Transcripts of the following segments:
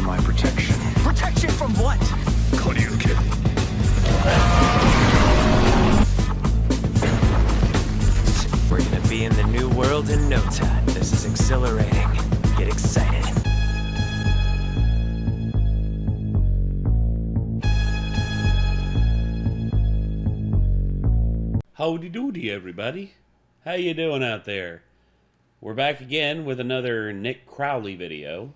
my protection. Protection from what? Koryuki. We're gonna be in the new world in no time. This is exhilarating. Get excited. Howdy doody, everybody. How you doing out there? We're back again with another Nick Crowley video.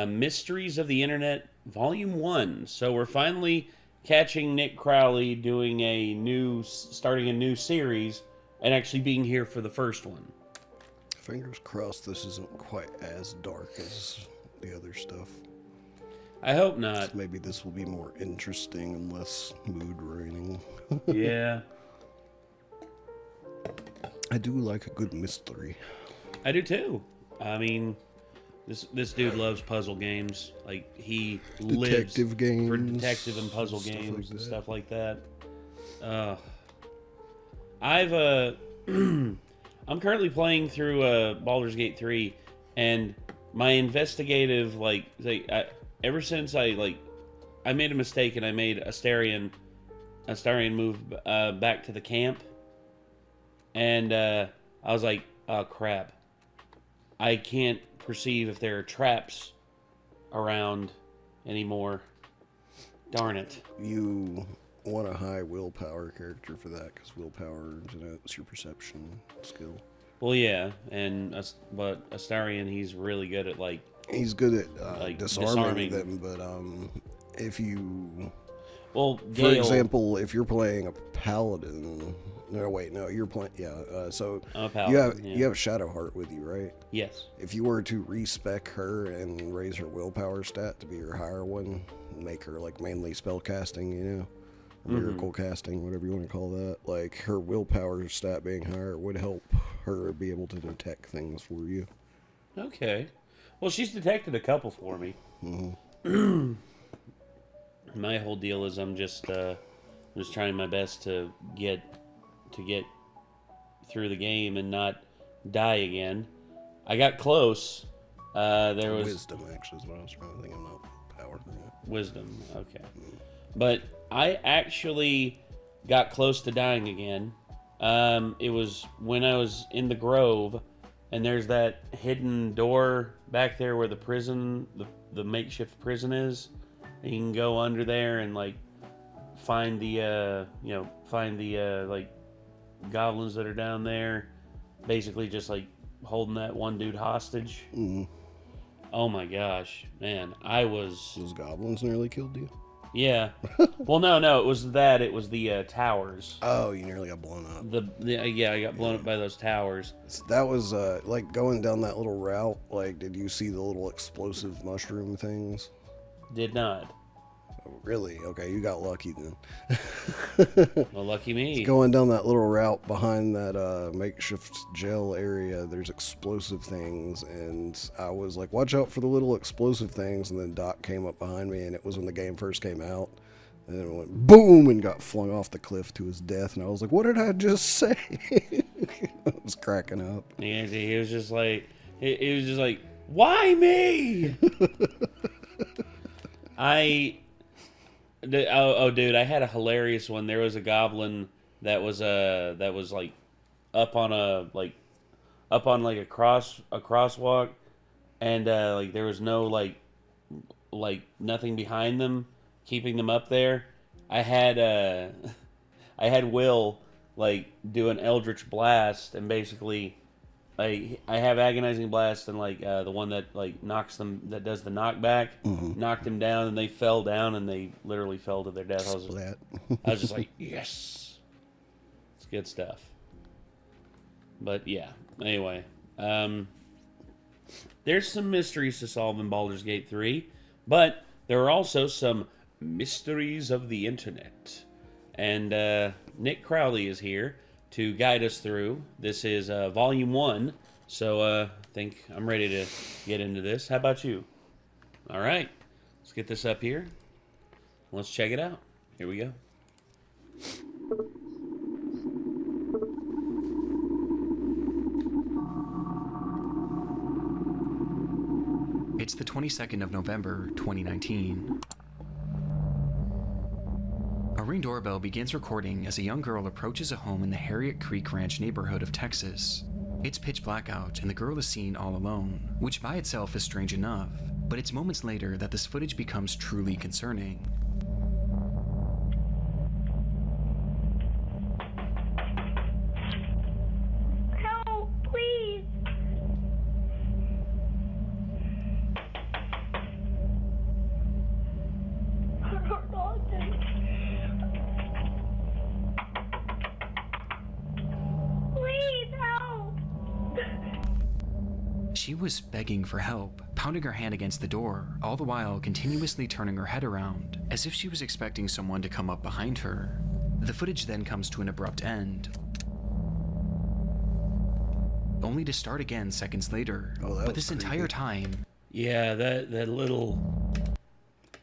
Mysteries of the Internet, Volume 1. So we're finally catching Nick Crowley doing starting a new series and actually being here for the first one. Fingers crossed this isn't quite as dark as the other stuff. I hope not. Maybe this will be more interesting and less mood raining. Yeah. I do like a good mystery. I do too. I mean, this dude loves puzzle games. Like, he lives games, for detective and puzzle games like and stuff like that. I'm currently playing through Baldur's Gate 3, and my investigative, ever since I made a mistake and I made Astarion move back to the camp, and I was like, oh crap, I can't perceive if there are traps around anymore. Darn it. You want a high willpower character for that, because willpower denotes your perception skill. Well, yeah, but Astarion, he's really good at he's good at disarming them, but if you, well, for example, if you're playing a paladin, you're playing, so you have Shadowheart with you, right? Yes. If you were to respec her and raise her willpower stat to be your higher one, make her mainly spell casting, miracle casting, whatever you want to call that, her willpower stat being higher would help her be able to detect things for you. Okay. Well, she's detected a couple for me. My whole deal is I'm just trying my best to get through the game and not die again. I got close. There was wisdom, actually, is what I was trying to think of, not power. Wisdom, okay. But I actually got close to dying again. It was when I was in the Grove, and there's that hidden door back there where the prison, the makeshift prison is. And you can go under there and find the goblins that are down there, basically just holding that one dude hostage. Oh my gosh, man, those goblins nearly killed you? Yeah. Well, no, it was the towers. Oh, you nearly got blown up. I got blown up by those towers. That was going down that little route. Did you see the little explosive mushroom things? Did not. Oh, really? Okay, you got lucky then. Well, lucky me. Going down that little route behind that makeshift jail area, there's explosive things, and I was like, watch out for the little explosive things, and then Doc came up behind me, and it was when the game first came out, and then it went boom and got flung off the cliff to his death, and I was like, what did I just say? I was cracking up. Yeah, he was just like, why me? Dude, I had a hilarious one. There was a goblin that was up on a crosswalk, and there was no nothing behind them keeping them up there. I had Will do an Eldritch Blast, and basically I have Agonizing Blast, and the one that knocks them, that does the knockback, knocked them down, and they fell down, and they literally fell to their death. I was just like, yes, it's good stuff. But yeah, anyway, there's some mysteries to solve in Baldur's Gate 3, but there are also some mysteries of the internet, and Nick Crowley is here to guide us through. This is Volume 1, so I think I'm ready to get into this. How about you? All right, let's get this up here. Let's check it out. Here we go. It's the 22nd of November, 2019. A Ring doorbell begins recording as a young girl approaches a home in the Harriet Creek Ranch neighborhood of Texas. It's pitch black out and the girl is seen all alone, which by itself is strange enough, but it's moments later that this footage becomes truly concerning. Help, please! Please help! She was begging for help, pounding her hand against the door, all the while continuously turning her head around, as if she was expecting someone to come up behind her. The footage then comes to an abrupt end, only to start again seconds later. But this entire time... Yeah, that little...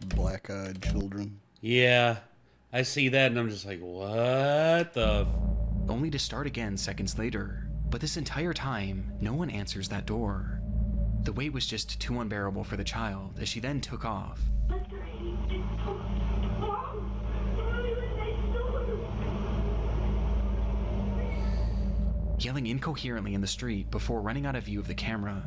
Black-eyed children. Yeah, I see that and I'm just like, what the... Only to start again seconds later. But this entire time, no one answers that door. The wait was just too unbearable for the child as she then took off. Yelling incoherently in the street before running out of view of the camera.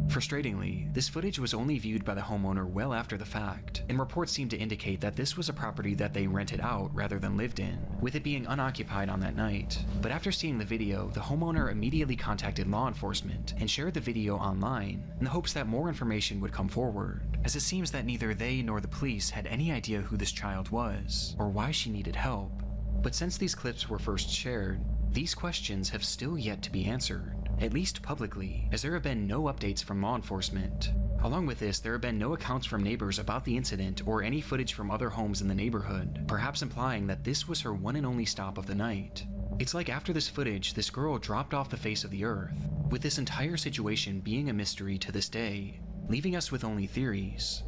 Frustratingly, this footage was only viewed by the homeowner well after the fact, and reports seem to indicate that this was a property that they rented out rather than lived in, with it being unoccupied on that night. But after seeing the video, the homeowner immediately contacted law enforcement and shared the video online in the hopes that more information would come forward, as it seems that neither they nor the police had any idea who this child was, or why she needed help. But since these clips were first shared, these questions have still yet to be answered. At least publicly, as there have been no updates from law enforcement. Along with this, there have been no accounts from neighbors about the incident or any footage from other homes in the neighborhood, perhaps implying that this was her one and only stop of the night. It's like after this footage, this girl dropped off the face of the earth, with this entire situation being a mystery to this day, leaving us with only theories.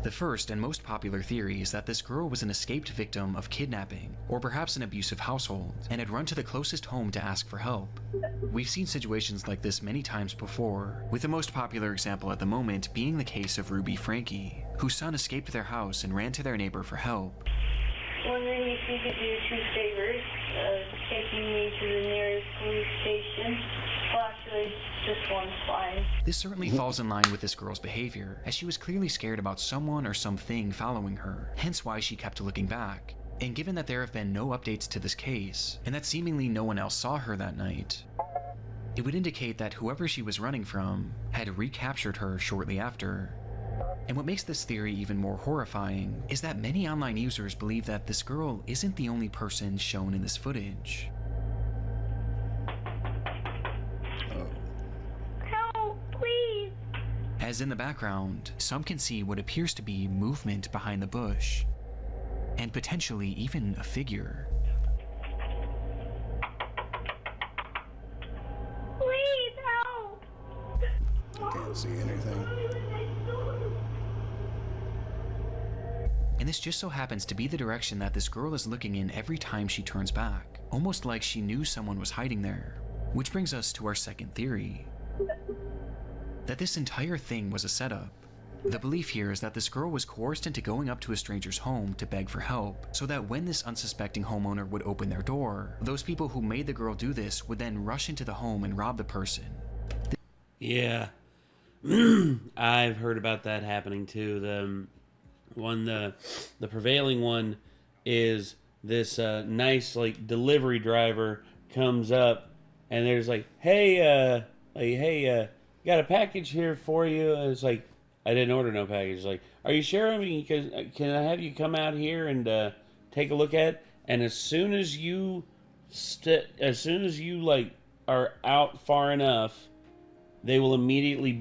The first and most popular theory is that this girl was an escaped victim of kidnapping, or perhaps an abusive household, and had run to the closest home to ask for help. We've seen situations like this many times before, with the most popular example at the moment being the case of Ruby Frankie, whose son escaped their house and ran to their neighbor for help. Wondering if you could do 2 favors, taking me to the nearest police station. Well, actually, just one's fine. This certainly falls in line with this girl's behavior, as she was clearly scared about someone or something following her, hence why she kept looking back. And given that there have been no updates to this case, and that seemingly no one else saw her that night, it would indicate that whoever she was running from had recaptured her shortly after. And what makes this theory even more horrifying is that many online users believe that this girl isn't the only person shown in this footage. Help, please! As in the background, some can see what appears to be movement behind the bush, and potentially even a figure. Please help! I can't see anything. And this just so happens to be the direction that this girl is looking in every time she turns back, almost like she knew someone was hiding there. Which brings us to our second theory, that this entire thing was a setup. The belief here is that this girl was coerced into going up to a stranger's home to beg for help, so that when this unsuspecting homeowner would open their door, those people who made the girl do this would then rush into the home and rob the person. Yeah. I've heard about that happening too. The prevailing one is this nice like delivery driver comes up and there's like, hey, got a package here for you. And it's like, I didn't order no package. It's like, are you sure? I mean, can I have you come out here and take a look at it? And as soon as you like are out far enough, they will immediately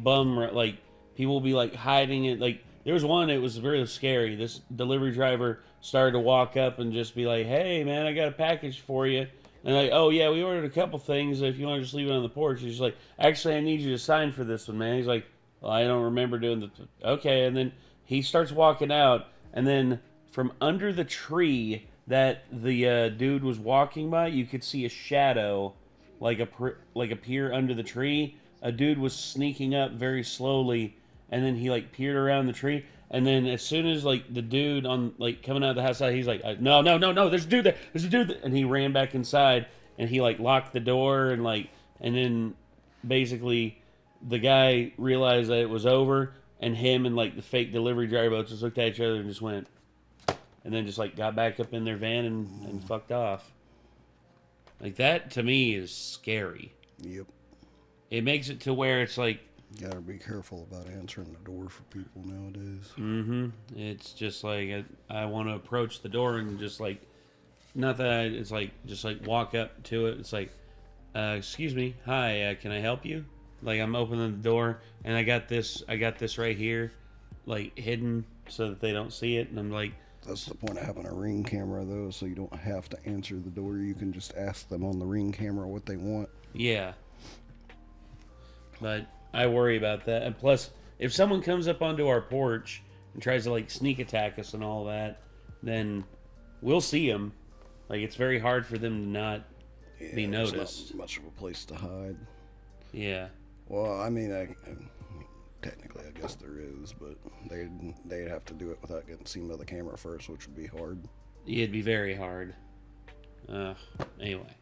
like people will be like hiding it. Like there was one, it was really scary. This delivery driver started to walk up and just be like, hey man, I got a package for you. And like, oh yeah, we ordered a couple things. If you want to just leave it on the porch. He's like, actually, I need you to sign for this one, man. He's like, well, I don't remember doing the. Okay, and then he starts walking out, and then from under the tree that the dude was walking by, you could see a shadow, like appear under the tree. a dude was sneaking up very slowly, and then he like peered around the tree, and then as soon as like the dude on like coming out of the house, he's like, no, there's a dude there, and he ran back inside, and he like locked the door, and then basically the guy realized that it was over, and him and like the fake delivery driver both just looked at each other and just went, and then just like got back up in their van and fucked off. Like, that to me is scary. Yep. It makes it to where it's like, you gotta be careful about answering the door for people nowadays. mm-hmm. It's just like I want to approach the door and just like, not that it's like just like walk up to it. It's like, excuse me, hi, can I help you? Like, I'm opening the door and I got this right here, like hidden so that they don't see it, and I'm like. That's the point of having a Ring camera, though, so you don't have to answer the door. You can just ask them on the Ring camera what they want. Yeah. But I worry about that. And plus, if someone comes up onto our porch and tries to, like, sneak attack us and all that, then we'll see them. Like, it's very hard for them to not be noticed. There's not much of a place to hide. Yeah. Well, I mean, technically, I guess there is, but they'd have to do it without getting seen by the camera first, which would be hard. It'd be very hard. Anyway.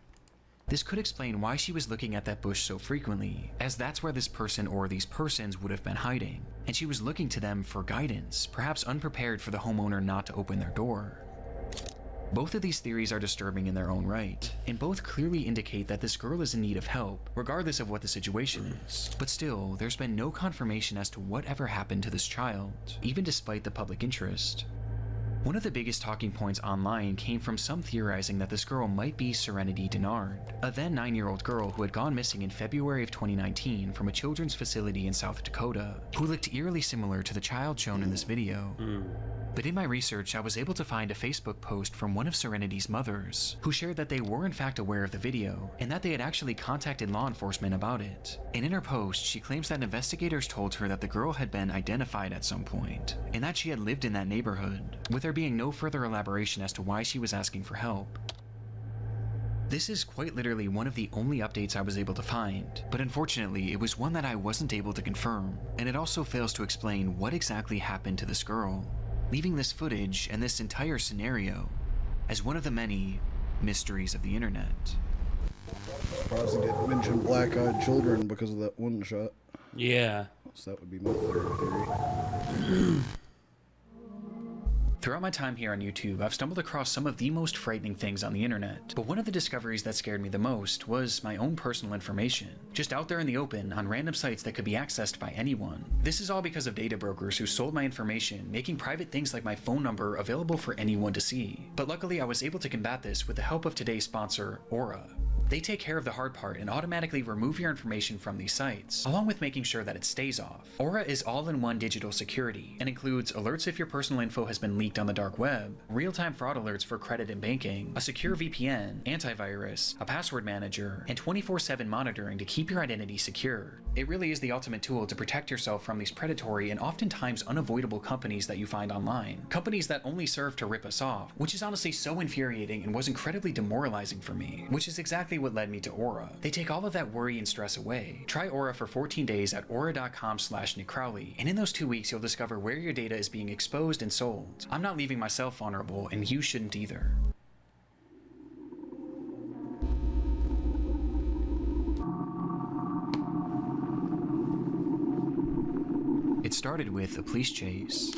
This could explain why she was looking at that bush so frequently, as that's where this person or these persons would have been hiding, and she was looking to them for guidance, perhaps unprepared for the homeowner not to open their door. Both of these theories are disturbing in their own right, and both clearly indicate that this girl is in need of help, regardless of what the situation is. But still, there's been no confirmation as to whatever happened to this child, even despite the public interest. One of the biggest talking points online came from some theorizing that this girl might be Serenity Denard, a then 9-year-old girl who had gone missing in February of 2019 from a children's facility in South Dakota, who looked eerily similar to the child shown in this video. But in my research, I was able to find a Facebook post from one of Serenity's mothers, who shared that they were in fact aware of the video, and that they had actually contacted law enforcement about it. And in her post, she claims that investigators told her that the girl had been identified at some point, and that she had lived in that neighborhood, with there being no further elaboration as to why she was asking for help. This is quite literally one of the only updates I was able to find, but unfortunately it was one that I wasn't able to confirm, and it also fails to explain what exactly happened to this girl, leaving this footage and this entire scenario as one of the many mysteries of the internet. Surprised he didn't mention black-eyed children because of that one shot. Yeah. So that would be my third theory. Throughout my time here on YouTube, I've stumbled across some of the most frightening things on the internet, but one of the discoveries that scared me the most was my own personal information, just out there in the open on random sites that could be accessed by anyone. This is all because of data brokers who sold my information, making private things like my phone number available for anyone to see. But luckily I was able to combat this with the help of today's sponsor, Aura. They take care of the hard part and automatically remove your information from these sites, along with making sure that it stays off. Aura is all-in-one digital security and includes alerts if your personal info has been leaked on the dark web, real-time fraud alerts for credit and banking, a secure VPN, antivirus, a password manager, and 24/7 monitoring to keep your identity secure. It really is the ultimate tool to protect yourself from these predatory and oftentimes unavoidable companies that you find online. Companies that only serve to rip us off, which is honestly so infuriating and was incredibly demoralizing for me, which is exactly what led me to Aura. They take all of that worry and stress away. Try Aura for 14 days at aura.com/NickCrowley, and in those 2 weeks you'll discover where your data is being exposed and sold. I'm not leaving myself vulnerable, and you shouldn't either. It started with a police chase.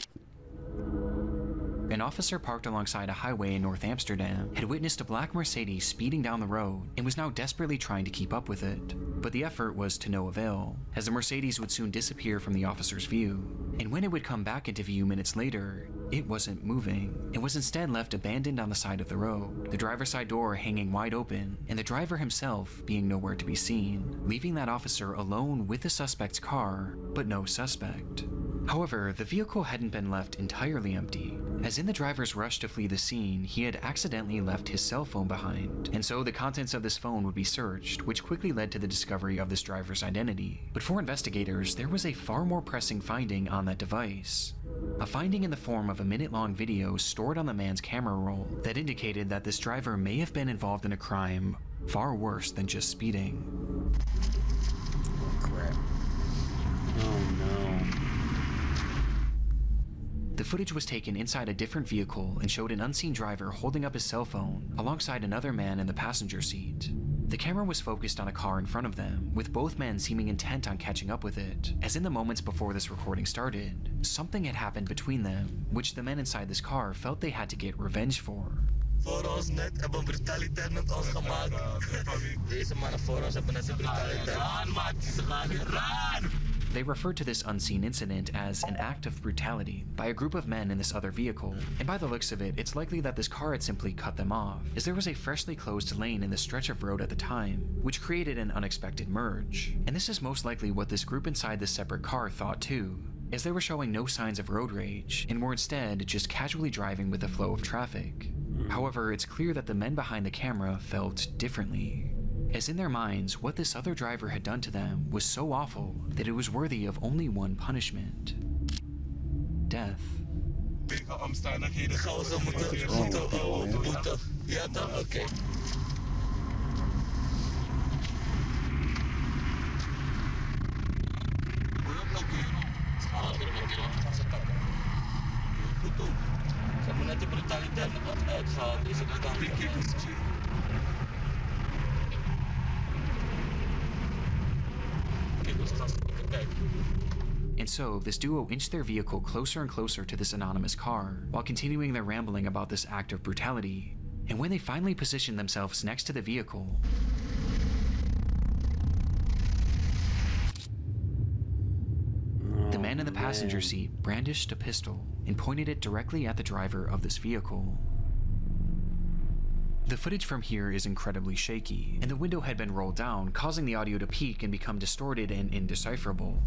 An officer parked alongside a highway in North Amsterdam had witnessed a black Mercedes speeding down the road and was now desperately trying to keep up with it. But the effort was to no avail, as the Mercedes would soon disappear from the officer's view. And when it would come back into view minutes later, it wasn't moving. It was instead left abandoned on the side of the road, the driver's side door hanging wide open, and the driver himself being nowhere to be seen, leaving that officer alone with the suspect's car, but no suspect. However, the vehicle hadn't been left entirely empty, as in the driver's rush to flee the scene, he had accidentally left his cell phone behind, and so the contents of this phone would be searched, which quickly led to the discovery of this driver's identity. But for investigators, there was a far more pressing finding on that device. A finding in the form of a minute-long video stored on the man's camera roll that indicated that this driver may have been involved in a crime far worse than just speeding. Oh, crap. The footage was taken inside a different vehicle and showed an unseen driver holding up his cell phone alongside another man in the passenger seat. The camera was focused on a car in front of them, with both men seeming intent on catching up with it, as in the moments before this recording started, something had happened between them, which the men inside this car felt they had to get revenge for. Voor ons net hebben brutaliteit met ons gemaakt. Deze mannen voor ons hebben net de brutaliteit. Run, maat, ze gaan weer run! They referred to this unseen incident as an act of brutality by a group of men in this other vehicle, and by the looks of it, it's likely that this car had simply cut them off, as there was a freshly closed lane in the stretch of road at the time, which created an unexpected merge. And this is most likely what this group inside this separate car thought too, as they were showing no signs of road rage, and were instead just casually driving with the flow of traffic. However, it's clear that the men behind the camera felt differently, as in their minds, what this other driver had done to them was so awful that it was worthy of only one punishment: death. Omstandigheden gaan ze moeten. Ja dan, oké. Ze hebben net de brutaliteit uitgehaald, dus ik kan niet. And so, this duo inched their vehicle closer and closer to this anonymous car, while continuing their rambling about this act of brutality. And when they finally positioned themselves next to the vehicle, the man in the passenger seat brandished a pistol and pointed it directly at the driver of this vehicle. The footage from here is incredibly shaky, and the window had been rolled down, causing the audio to peak and become distorted and indecipherable.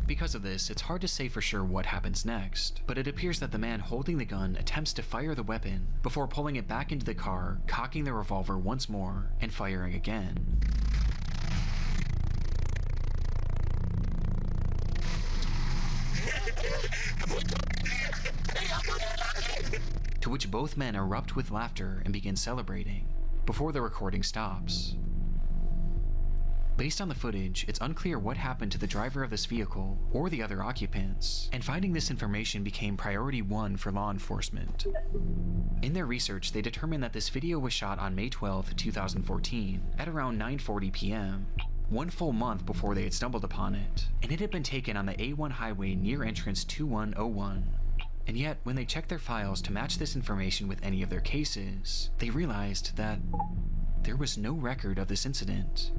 Because of this, it's hard to say for sure what happens next, but it appears that the man holding the gun attempts to fire the weapon before pulling it back into the car, cocking the revolver once more, and firing again. To which both men erupt with laughter and begin celebrating, before the recording stops. Based on the footage, it's unclear what happened to the driver of this vehicle or the other occupants, and finding this information became priority 1 for law enforcement. In their research, they determined that this video was shot on May 12, 2014, at around 9:40 p.m., 1 full month before they had stumbled upon it, and it had been taken on the A1 highway near entrance 2101. And yet, when they checked their files to match this information with any of their cases, they realized that there was no record of this incident.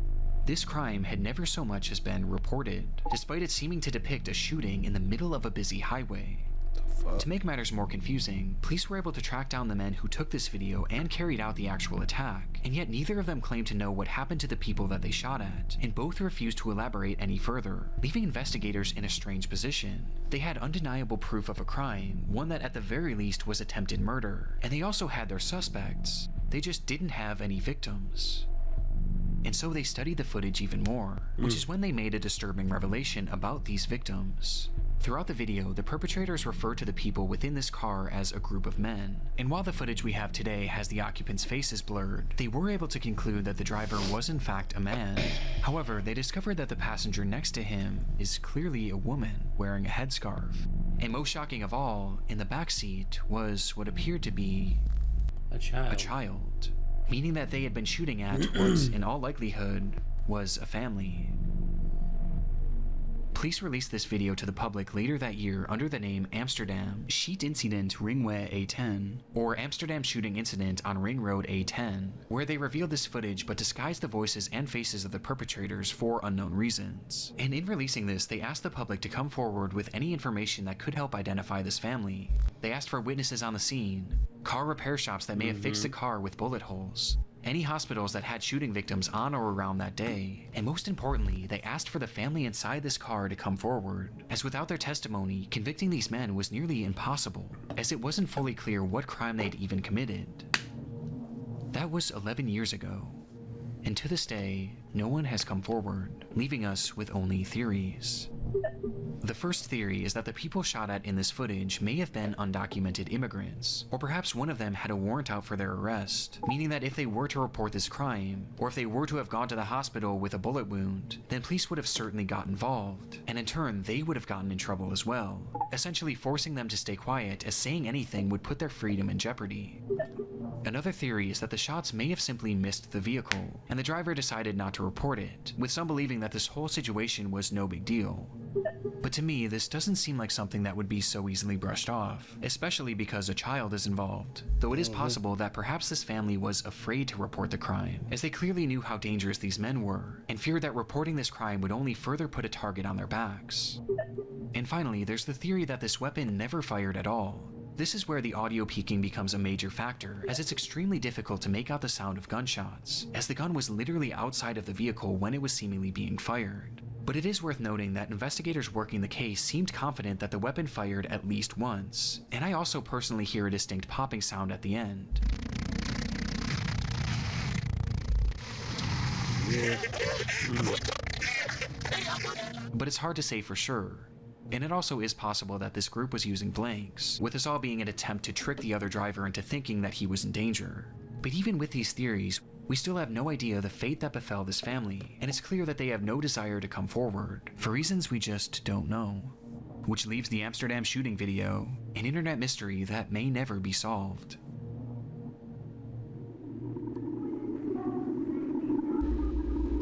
This crime had never so much as been reported, despite it seeming to depict a shooting in the middle of a busy highway. To make matters more confusing, police were able to track down the men who took this video and carried out the actual attack, and yet neither of them claimed to know what happened to the people that they shot at, and both refused to elaborate any further, leaving investigators in a strange position. They had undeniable proof of a crime, one that at the very least was attempted murder, and they also had their suspects. They just didn't have any victims. And so they studied the footage even more, which is when they made a disturbing revelation about these victims. Throughout the video, the perpetrators refer to the people within this car as a group of men, and while the footage we have today has the occupants' faces blurred, they were able to conclude that the driver was in fact a man. However, they discovered that the passenger next to him is clearly a woman wearing a headscarf. And most shocking of all, in the back seat was what appeared to be A child, meaning that they had been shooting at what, in all likelihood, was a family. Police released this video to the public later that year under the name Amsterdam Schiet Incident Ringweg A10, or Amsterdam Shooting Incident on Ring Road A10, where they revealed this footage but disguised the voices and faces of the perpetrators for unknown reasons. And in releasing this, they asked the public to come forward with any information that could help identify this family. They asked for witnesses on the scene, car repair shops that may have fixed the car with bullet holes, any hospitals that had shooting victims on or around that day, and most importantly, they asked for the family inside this car to come forward, as without their testimony, convicting these men was nearly impossible, as it wasn't fully clear what crime they'd even committed. That was 11 years ago, and to this day, no one has come forward, leaving us with only theories. The first theory is that the people shot at in this footage may have been undocumented immigrants, or perhaps one of them had a warrant out for their arrest, meaning that if they were to report this crime, or if they were to have gone to the hospital with a bullet wound, then police would have certainly got involved, and in turn they would have gotten in trouble as well, essentially forcing them to stay quiet as saying anything would put their freedom in jeopardy. Another theory is that the shots may have simply missed the vehicle, and the driver decided not to report it, with some believing that this whole situation was no big deal. But to me, this doesn't seem like something that would be so easily brushed off, especially because a child is involved, though it is possible that perhaps this family was afraid to report the crime, as they clearly knew how dangerous these men were, and feared that reporting this crime would only further put a target on their backs. And finally, there's the theory that this weapon never fired at all. This is where the audio peaking becomes a major factor, as it's extremely difficult to make out the sound of gunshots, as the gun was literally outside of the vehicle when it was seemingly being fired. But it is worth noting that investigators working the case seemed confident that the weapon fired at least once, and I also personally hear a distinct popping sound at the end. But it's hard to say for sure. And it also is possible that this group was using blanks, with this all being an attempt to trick the other driver into thinking that he was in danger. But even with these theories, we still have no idea the fate that befell this family, and it's clear that they have no desire to come forward, for reasons we just don't know. Which leaves the Amsterdam shooting video an internet mystery that may never be solved.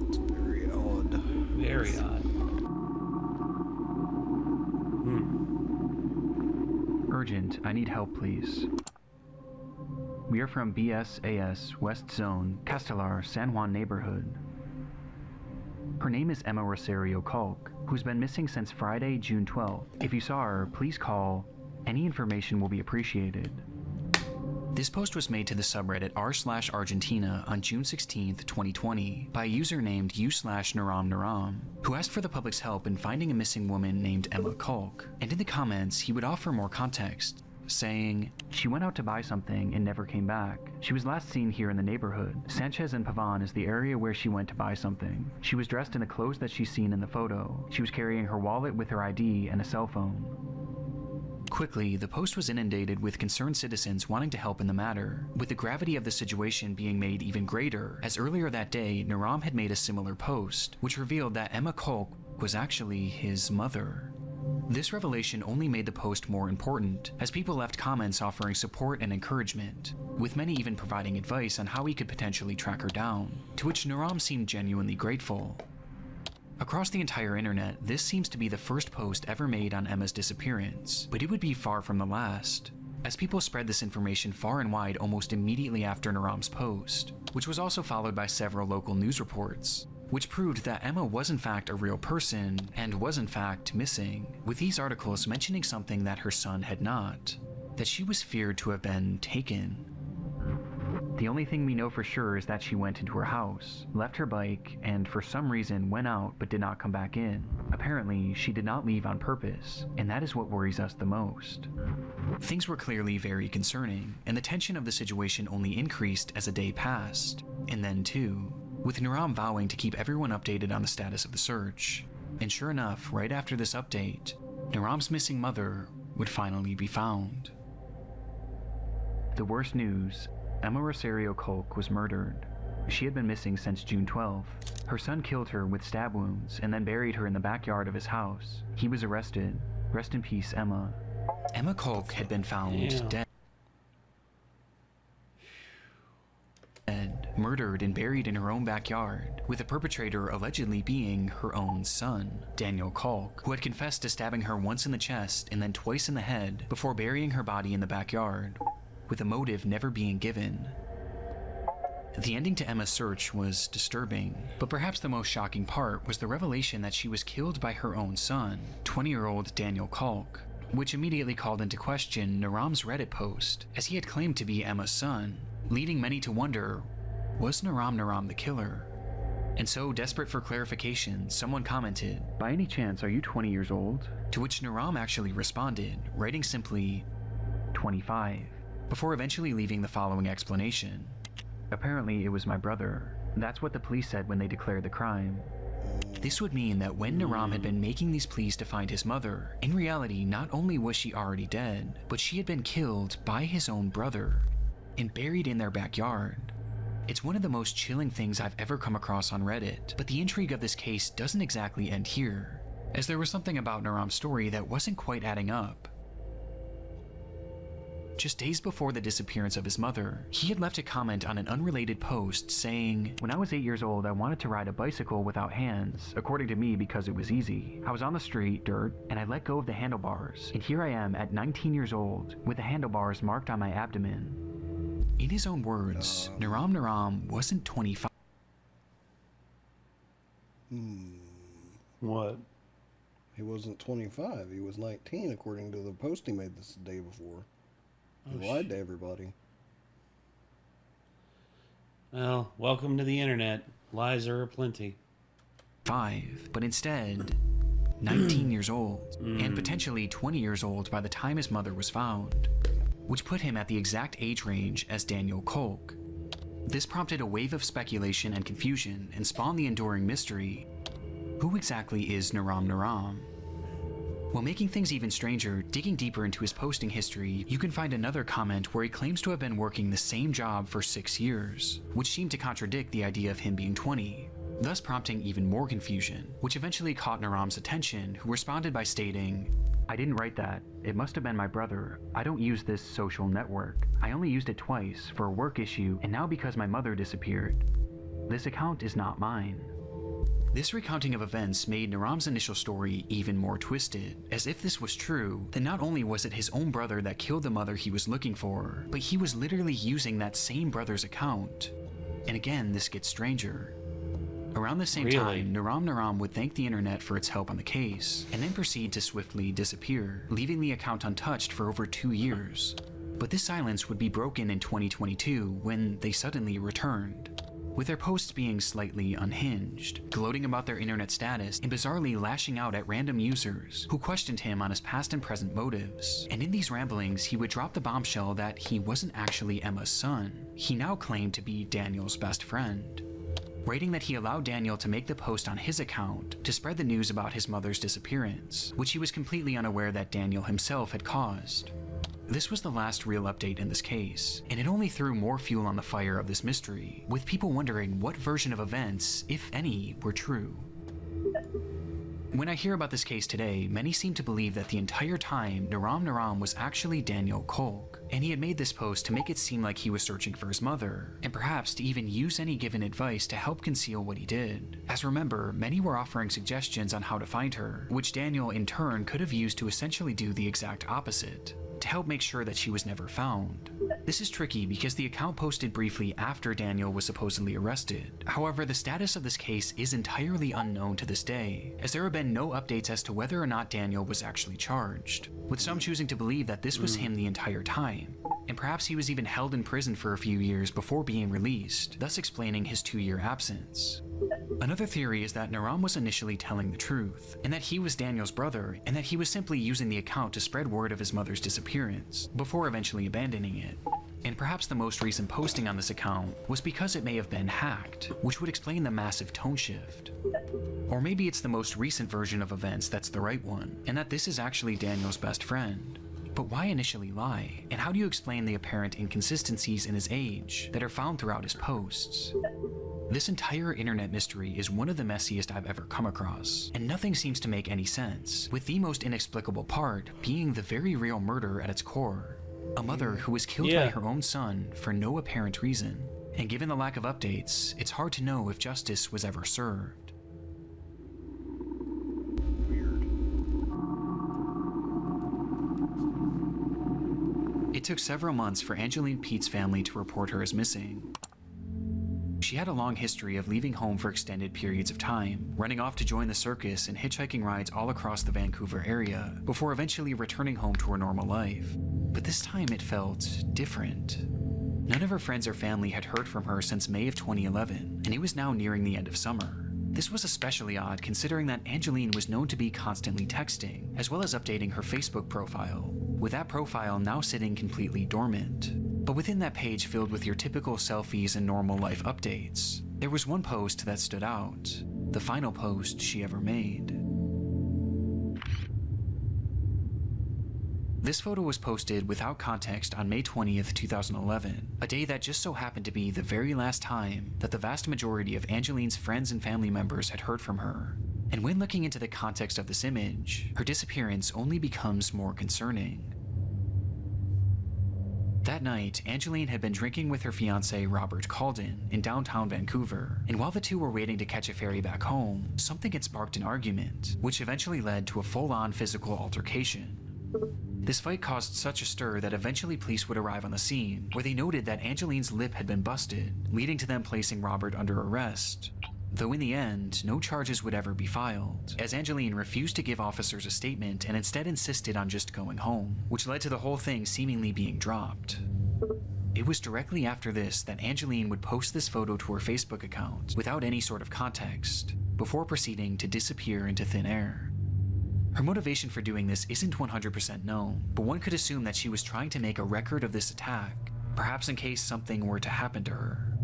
It's very odd. Very odd. Urgent, I need help, please. We are from BSAS West Zone, Castelar, San Juan neighborhood. Her name is Emma Rosario Culk, who's been missing since Friday, June 12th. If you saw her, please call. Any information will be appreciated. This post was made to the subreddit r/Argentina on June 16th, 2020 by a user named u/NaramNaram, who asked for the public's help in finding a missing woman named Emma Culk, and in the comments he would offer more context, saying, "She went out to buy something and never came back. She was last seen here in the neighborhood. Sanchez and Pavan is the area where she went to buy something. She was dressed in the clothes that she's seen in the photo. She was carrying her wallet with her ID and a cell phone." Quickly, the post was inundated with concerned citizens wanting to help in the matter, with the gravity of the situation being made even greater, as earlier that day, Naram had made a similar post, which revealed that Emma Culk was actually his mother. This revelation only made the post more important, as people left comments offering support and encouragement, with many even providing advice on how he could potentially track her down, to which Naram seemed genuinely grateful. Across the entire internet, this seems to be the first post ever made on Emma's disappearance, but it would be far from the last, as people spread this information far and wide almost immediately after Naram's post, which was also followed by several local news reports, which proved that Emma was in fact a real person and was in fact missing, with these articles mentioning something that her son had not, that she was feared to have been taken. The only thing we know for sure is that she went into her house, left her bike, and for some reason went out but did not come back in. Apparently, she did not leave on purpose, and that is what worries us the most. Things were clearly very concerning, and the tension of the situation only increased as a day passed, and then too, with Naram vowing to keep everyone updated on the status of the search. And sure enough, right after this update, Naram's missing mother would finally be found. The worst news: Emma Rosario Culk was murdered. She had been missing since June 12th. Her son killed her with stab wounds and then buried her in the backyard of his house. He was arrested. Rest in peace, Emma. Emma Culk had been found dead, murdered and buried in her own backyard, with the perpetrator allegedly being her own son, Daniel Culk, who had confessed to stabbing her once in the chest and then twice in the head before burying her body in the backyard, with a motive never being given. The ending to Emma's search was disturbing, but perhaps the most shocking part was the revelation that she was killed by her own son, 20-year-old Daniel Culk, which immediately called into question Naram's Reddit post, as he had claimed to be Emma's son, leading many to wonder, was Naram the killer? And so, desperate for clarification, someone commented, "By any chance, are you 20 years old?" To which Naram actually responded, writing simply, 25, before eventually leaving the following explanation. "Apparently it was my brother. That's what the police said when they declared the crime. This would mean that when Naram had been making these pleas to find his mother, in reality not only was she already dead, but she had been killed by his own brother and buried in their backyard. It's one of the most chilling things I've ever come across on Reddit, but the intrigue of this case doesn't exactly end here, as there was something about Naram's story that wasn't quite adding up. Just days before the disappearance of his mother, he had left a comment on an unrelated post saying, "When I was 8 years old, I wanted to ride a bicycle without hands, according to me because it was easy. I was on the street, dirt, and I let go of the handlebars, and here I am at 19 years old, with the handlebars marked on my abdomen." In his own words, Naram wasn't 25. What? He wasn't 25, he was 19 according to the post he made this day before. He lied to everybody. Well, welcome to the internet. Lies are aplenty. But instead 19 years old, and potentially 20 years old by the time his mother was found, which put him at the exact age range as Daniel Kolk. This prompted a wave of speculation and confusion and spawned the enduring mystery: who exactly is Naram? While making things even stranger, digging deeper into his posting history, you can find another comment where he claims to have been working the same job for 6 years, which seemed to contradict the idea of him being 20, thus prompting even more confusion, which eventually caught Naram's attention, who responded by stating, "I didn't write that. It must have been my brother. I don't use this social network. I only used it twice for a work issue and now because my mother disappeared. This account is not mine." This recounting of events made Naram's initial story even more twisted, as if this was true, then not only was it his own brother that killed the mother he was looking for, but he was literally using that same brother's account. And again, this gets stranger. Around the same time, Naram would thank the internet for its help on the case, and then proceed to swiftly disappear, leaving the account untouched for over 2 years. But this silence would be broken in 2022 when they suddenly returned, with their posts being slightly unhinged, gloating about their internet status and bizarrely lashing out at random users who questioned him on his past and present motives. And in these ramblings, he would drop the bombshell that he wasn't actually Emma's son. He now claimed to be Daniel's best friend, writing that he allowed Daniel to make the post on his account to spread the news about his mother's disappearance, which he was completely unaware that Daniel himself had caused. This was the last real update in this case, and it only threw more fuel on the fire of this mystery, with people wondering what version of events, if any, were true. When I hear about this case today, many seem to believe that the entire time Naram was actually Daniel Kolk, and he had made this post to make it seem like he was searching for his mother, and perhaps to even use any given advice to help conceal what he did. As remember, many were offering suggestions on how to find her, which Daniel in turn could have used to essentially do the exact opposite, to help make sure that she was never found. This is tricky because the account posted briefly after Daniel was supposedly arrested. However, the status of this case is entirely unknown to this day, as there have been no updates as to whether or not Daniel was actually charged, with some choosing to believe that this was him the entire time, and perhaps he was even held in prison for a few years before being released, thus explaining his 2-year absence. Another theory is that Naram was initially telling the truth, and that he was Daniel's brother, and that he was simply using the account to spread word of his mother's disappearance, before eventually abandoning it. And perhaps the most recent posting on this account was because it may have been hacked, which would explain the massive tone shift. Or maybe it's the most recent version of events that's the right one, and that this is actually Daniel's best friend. But why initially lie? And how do you explain the apparent inconsistencies in his age that are found throughout his posts? This entire internet mystery is one of the messiest I've ever come across, and nothing seems to make any sense, with the most inexplicable part being the very real murder at its core. A mother who was killed by her own son for no apparent reason. And given the lack of updates, it's hard to know if justice was ever served. It took several months for Angeline Pete's family to report her as missing. She had a long history of leaving home for extended periods of time, running off to join the circus and hitchhiking rides all across the Vancouver area, before eventually returning home to her normal life. But this time it felt different. None of her friends or family had heard from her since May of 2011, and it was now nearing the end of summer. This was especially odd considering that Angeline was known to be constantly texting, as well as updating her Facebook profile, with that profile now sitting completely dormant. But within that page filled with your typical selfies and normal life updates, there was one post that stood out. the final post she ever made. This photo was posted without context on May 20th, 2011, a day that just so happened to be the very last time that the vast majority of Angeline's friends and family members had heard from her. And when looking into the context of this image, her disappearance only becomes more concerning. That night, Angeline had been drinking with her fiancé Robert Calden in downtown Vancouver, and while the two were waiting to catch a ferry back home, something had sparked an argument, which eventually led to a full-on physical altercation. This fight caused such a stir that eventually police would arrive on the scene, where they noted that Angeline's lip had been busted, leading to them placing Robert under arrest. Though in the end, no charges would ever be filed, as Angeline refused to give officers a statement and instead insisted on just going home, which led to the whole thing seemingly being dropped. It was directly after this that Angeline would post this photo to her Facebook account without any sort of context, before proceeding to disappear into thin air. Her motivation for doing this isn't 100% known, but one could assume that she was trying to make a record of this attack, perhaps in case something were to happen to her.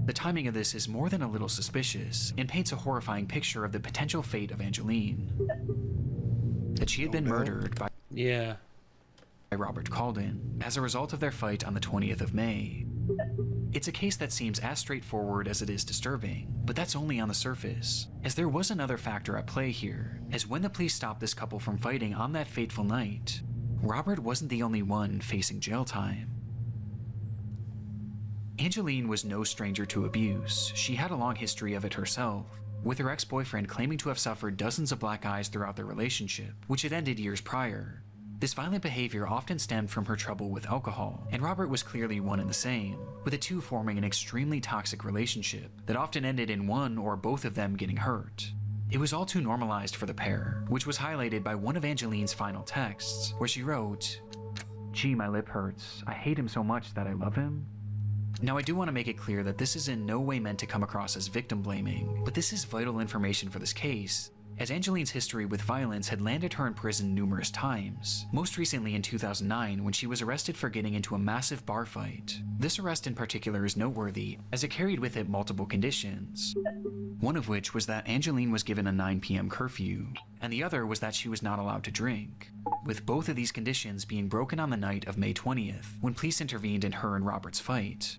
The timing of this is more than a little suspicious, and paints a horrifying picture of the potential fate of Angeline. That she had been murdered by Robert Calden as a result of their fight on the 20th of May. It's a case that seems as straightforward as it is disturbing, but that's only on the surface, as there was another factor at play here, as when the police stopped this couple from fighting on that fateful night, Robert wasn't the only one facing jail time. Angeline was no stranger to abuse. She had a long history of it herself, with her ex-boyfriend claiming to have suffered dozens of black eyes throughout their relationship, which had ended years prior. This violent behavior often stemmed from her trouble with alcohol, and Robert was clearly one and the same, with the two forming an extremely toxic relationship that often ended in one or both of them getting hurt. It was all too normalized for the pair, which was highlighted by one of Angeline's final texts, where she wrote, "Gee, my lip hurts. I hate him so much that I love him." Now, I do want to make it clear that this is in no way meant to come across as victim blaming, but this is vital information for this case, as Angeline's history with violence had landed her in prison numerous times, most recently in 2009 when she was arrested for getting into a massive bar fight. This arrest in particular is noteworthy, as it carried with it multiple conditions, one of which was that Angeline was given a 9 p.m. curfew, and the other was that she was not allowed to drink, with both of these conditions being broken on the night of May 20th, when police intervened in her and Robert's fight.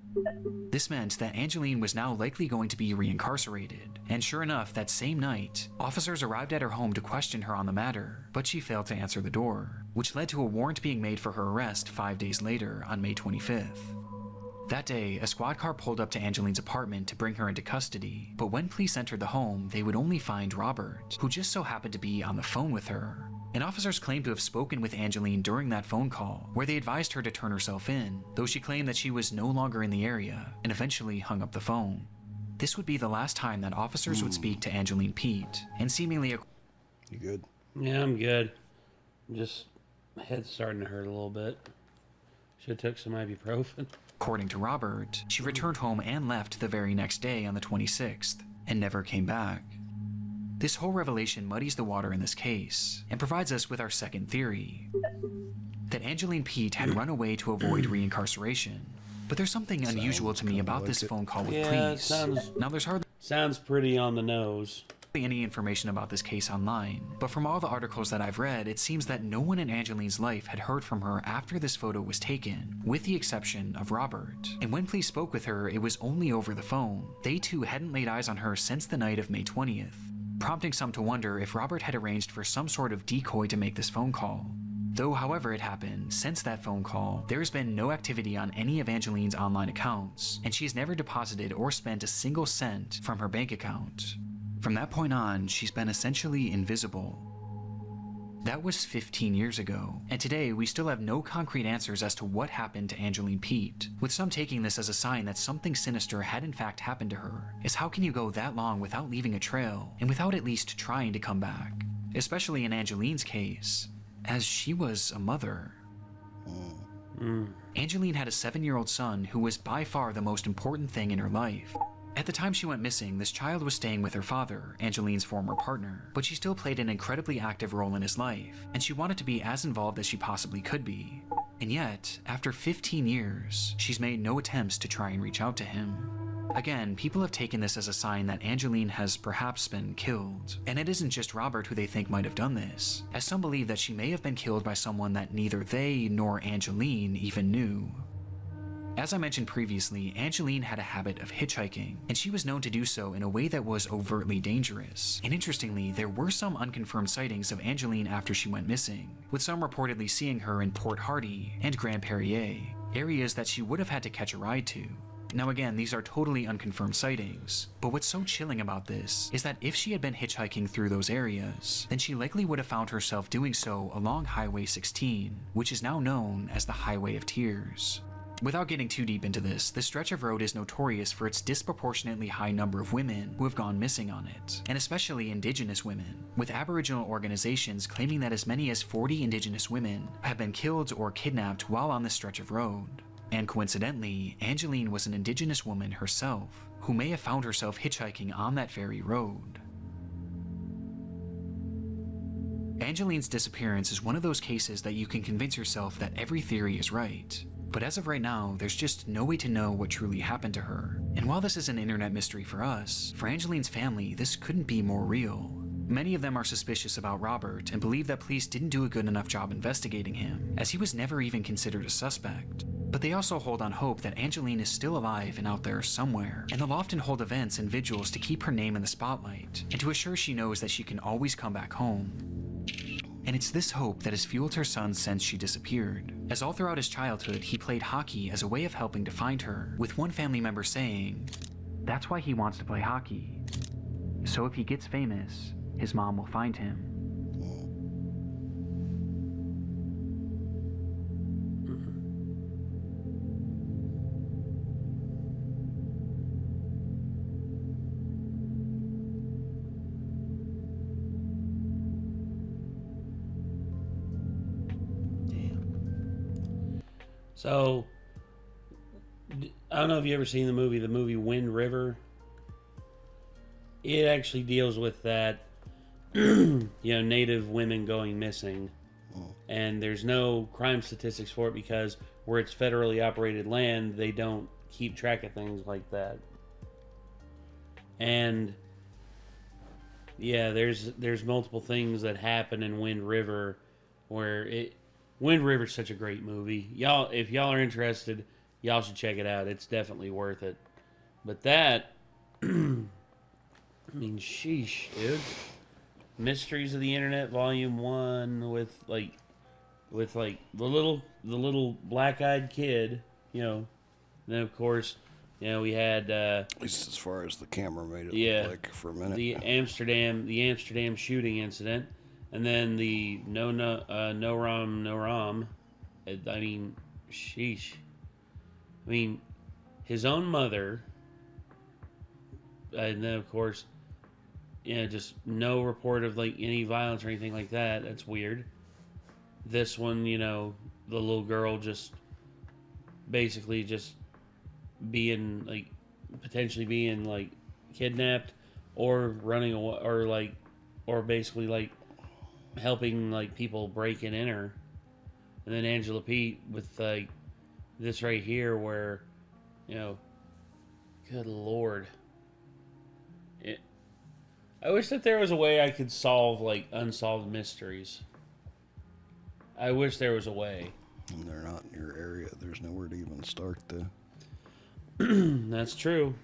This meant that Angeline was now likely going to be reincarcerated, and sure enough, that same night, officers arrived at her home to question her on the matter, but she failed to answer the door, which led to a warrant being made for her arrest 5 days later on May 25th. That day, a squad car pulled up to Angeline's apartment to bring her into custody, but when police entered the home, they would only find Robert, who just so happened to be on the phone with her. And officers claimed to have spoken with Angeline during that phone call, where they advised her to turn herself in, though she claimed that she was no longer in the area, and eventually hung up the phone. This would be the last time that officers would speak to Angeline Pete, and seemingly You good? Yeah, I'm good. Just my head's starting to hurt a little bit. Should have took some ibuprofen. according to Robert, she returned home and left the very next day on the 26th, and never came back. This whole revelation muddies the water in this case, and provides us with our second theory, that Angeline Pete had run away to avoid reincarceration. But there's something unusual to me about this phone call with police. Now, there's hardly Sounds pretty on the nose. any information about this case online, but from all the articles that I've read, it seems that no one in Angeline's life had heard from her after this photo was taken, with the exception of Robert. And when police spoke with her, it was only over the phone. They too hadn't laid eyes on her since the night of May 20th, prompting some to wonder if Robert had arranged for some sort of decoy to make this phone call. Though, however it happened, since that phone call, there's been no activity on any of Angeline's online accounts, and she's never deposited or spent a single cent from her bank account. From that point on, she's been essentially invisible. That was 15 years ago, and today we still have no concrete answers as to what happened to Angeline Pete, with some taking this as a sign that something sinister had in fact happened to her, as how can you go that long without leaving a trail, and without at least trying to come back? Especially in Angeline's case, as she was a mother. Angeline had a 7-year-old son who was by far the most important thing in her life. At the time she went missing, this child was staying with her father, Angeline's former partner, but she still played an incredibly active role in his life, and she wanted to be as involved as she possibly could be. And yet, after 15 years, she's made no attempts to try and reach out to him. Again, people have taken this as a sign that Angeline has perhaps been killed, and it isn't just Robert who they think might have done this, as some believe that she may have been killed by someone that neither they nor Angeline even knew. As I mentioned previously, Angeline had a habit of hitchhiking, and she was known to do so in a way that was overtly dangerous. And interestingly, there were some unconfirmed sightings of Angeline after she went missing, with some reportedly seeing her in Port Hardy and Grand Perrier, areas that she would have had to catch a ride to. Now again, these are totally unconfirmed sightings, but what's so chilling about this is that if she had been hitchhiking through those areas, then she likely would have found herself doing so along Highway 16, which is now known as the Highway of Tears. Without getting too deep into this stretch of road is notorious for its disproportionately high number of women who have gone missing on it, and especially Indigenous women, with Aboriginal organizations claiming that as many as 40 Indigenous women have been killed or kidnapped while on this stretch of road. And coincidentally, Angeline was an Indigenous woman herself, who may have found herself hitchhiking on that very road. Angeline's disappearance is one of those cases that you can convince yourself that every theory is right. But as of right now, there's just no way to know what truly happened to her. And while this is an internet mystery for us, for Angeline's family, this couldn't be more real. Many of them are suspicious about Robert and believe that police didn't do a good enough job investigating him, as he was never even considered a suspect. But they also hold on hope that Angeline is still alive and out there somewhere, and they'll often hold events and vigils to keep her name in the spotlight, and to assure she knows that she can always come back home. And it's this hope that has fueled her son since she disappeared, as all throughout his childhood he played hockey as a way of helping to find her, with one family member saying, "That's why he wants to play hockey. So if he gets famous, his mom will find him." So, I don't know if you ever seen the movie Wind River. It actually deals with that, Native women going missing. And there's no crime statistics for it because where it's federally operated land, they don't keep track of things like that. And, yeah, there's multiple things that happen in Wind River where Wind River's such a great movie. If y'all are interested, y'all should check it out. It's definitely worth it. But that, sheesh, dude. Mysteries of the Internet, Volume 1, with the little black-eyed kid, Then of course, we had At least as far as the camera made it look like for a minute. the Amsterdam shooting incident. And then the no ram. Sheesh. His own mother. And then, of course, just no report of, any violence or anything like that. That's weird. This one, the little girl just basically just being, potentially being, kidnapped or running away, or basically, helping people break and enter. And then Angela Pete with this right here where good lord, I wish that there was a way I could solve unsolved mysteries. I wish there was a way. And they're not in your area. There's nowhere to even start to. That's true.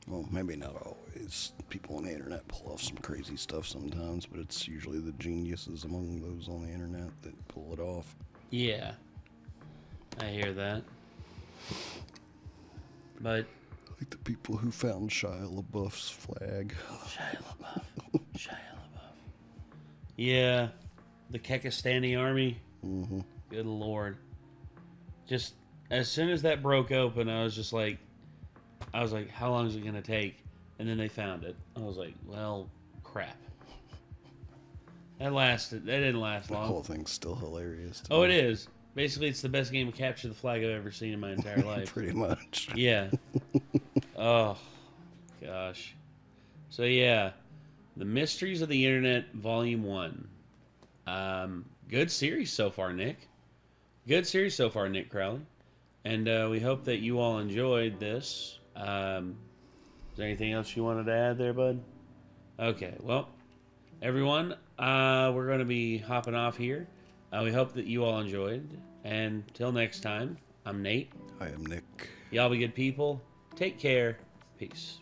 Well, maybe not always. People on the internet pull off some crazy stuff sometimes, but it's usually the geniuses among those on the internet that pull it off. Yeah. I hear that. But Like the people who found Shia LaBeouf's flag. Shia LaBeouf. Yeah. The Kekistani army. Mm-hmm. Good lord. Just as soon as that broke open, I was like, how long is it going to take? And then they found it. I was like, well, crap. That didn't last long. The whole thing's still hilarious. Oh, it is. Basically, it's the best game of capture the flag I've ever seen in my entire life. Pretty much. Yeah. Oh, gosh. So, yeah. The Mysteries of the Internet, Volume 1. Good series so far, Nick. Good series so far, Nick Crowley. And we hope that you all enjoyed this. Is there anything else you wanted to add there, bud? Okay, well, everyone, we're going to be hopping off here. We hope that you all enjoyed. And till next time, I'm Nate. I am Nick. Y'all be good people. Take care. Peace.